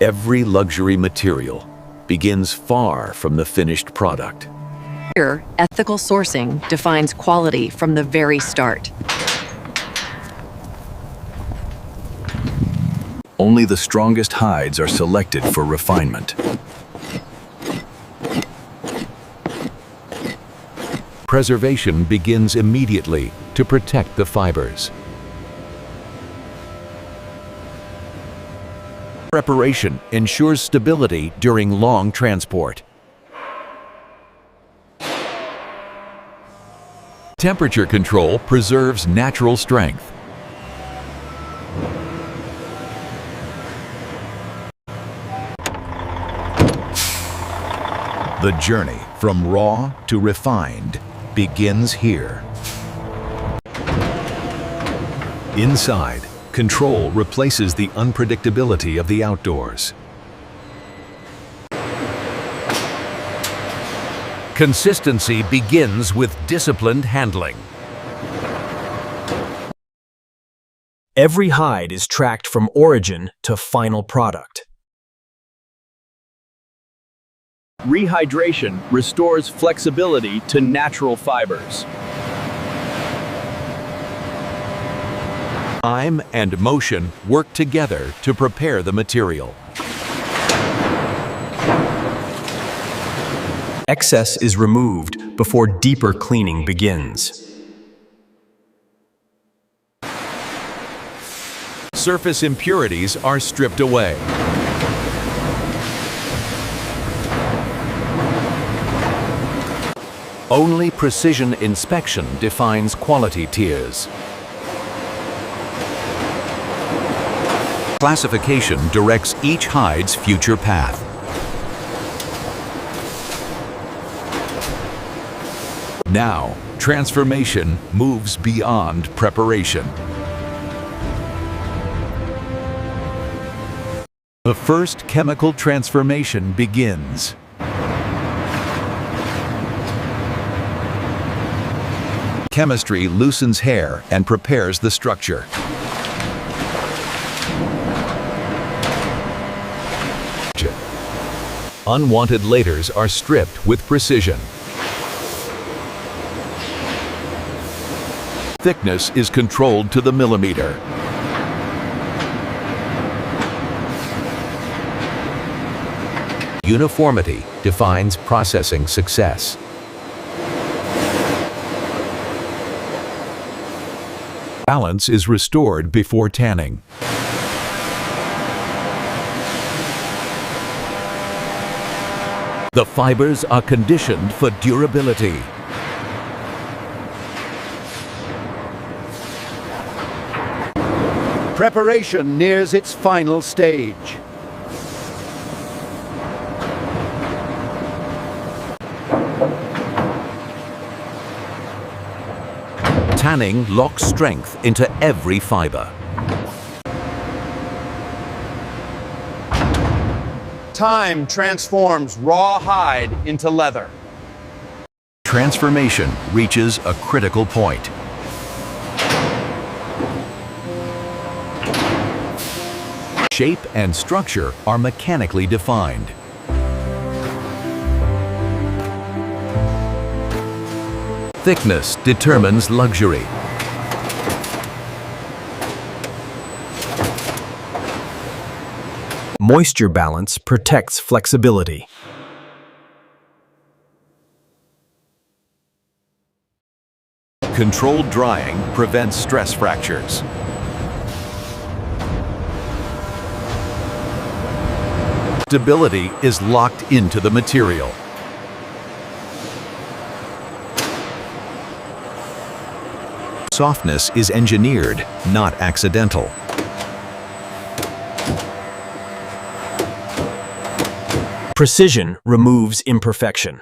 Every luxury material begins far from the finished product. Here, ethical sourcing defines quality from the very start. Only the strongest hides are selected for refinement. Preservation begins immediately to protect the fibers. Preparation ensures stability during long transport. Temperature control preserves natural strength. The journey from raw to refined begins here. Inside, control replaces the unpredictability of the outdoors. Consistency begins with disciplined handling. Every hide is tracked from origin to final product. Rehydration restores flexibility to natural fibers. Time and motion work together to prepare the material. Excess is removed before deeper cleaning begins. Surface impurities are stripped away. Only precision inspection defines quality tiers. Classification directs each hide's future path. Now, transformation moves beyond preparation. The first chemical transformation begins. Chemistry loosens hair and prepares the structure. Unwanted layers are stripped with precision. Thickness is controlled to the millimeter. Uniformity defines processing success. Balance is restored before tanning. The fibers are conditioned for durability. Preparation nears its final stage. Tanning locks strength into every fiber. Time transforms raw hide into leather. Transformation reaches a critical point. Shape and structure are mechanically defined. Thickness determines luxury. Moisture balance protects flexibility. Controlled drying prevents stress fractures. Stability is locked into the material. Softness is engineered, not accidental. Precision removes imperfection.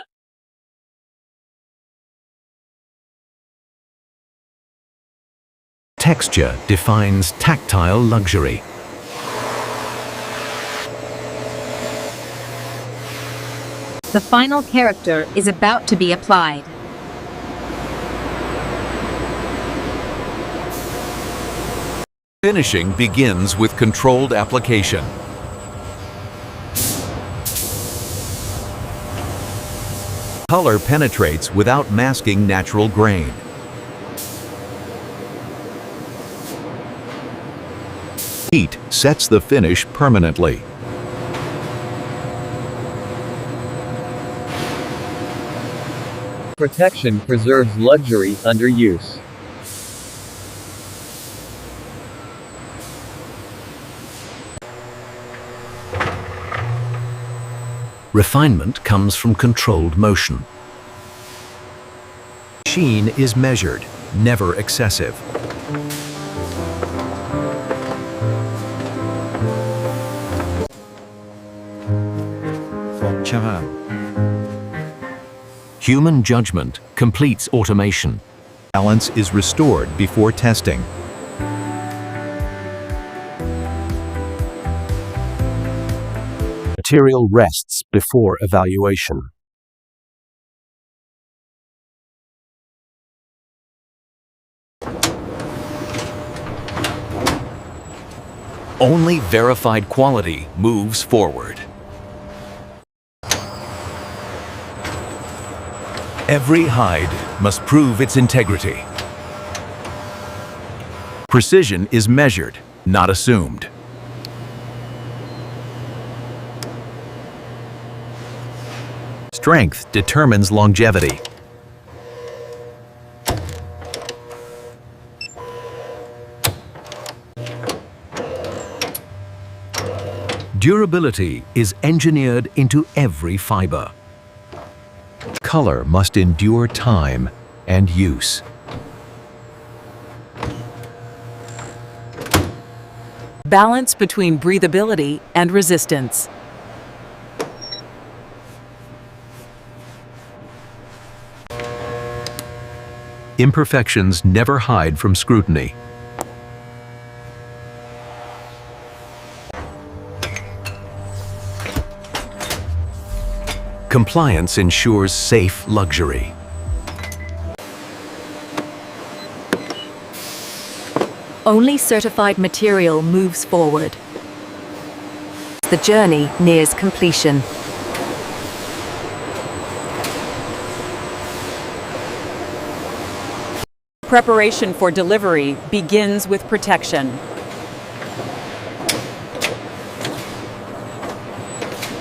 Texture defines tactile luxury. The final character is about to be applied. Finishing begins with controlled application. Color penetrates without masking natural grain. Heat sets the finish permanently. Protection preserves luxury under use. Refinement comes from controlled motion. Sheen is measured, never excessive. Human judgment completes automation. Balance is restored before testing. Material rests before evaluation. Only verified quality moves forward. Every hide must prove its integrity. Precision is measured, not assumed. Strength determines longevity. Durability is engineered into every fiber. Color must endure time and use. Balance between breathability and resistance. Imperfections never hide from scrutiny. Compliance ensures safe luxury. Only certified material moves forward. The journey nears completion. Preparation for delivery begins with protection.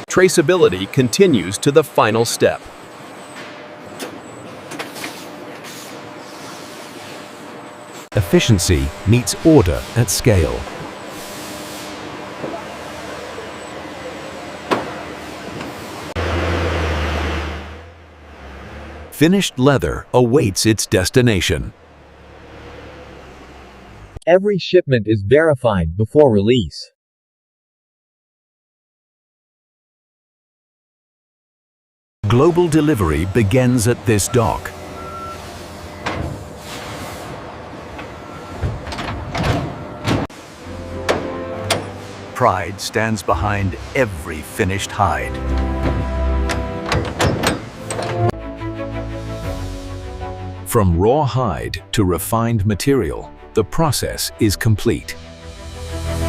Traceability continues to the final step. Efficiency meets order at scale. Finished leather awaits its destination. Every shipment is verified before release. Global delivery begins at this dock. Pride stands behind every finished hide. From raw hide to refined material, the process is complete.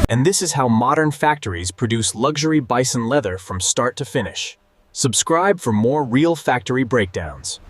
And this is how modern factories produce luxury bison leather from start to finish. Subscribe for more real factory breakdowns.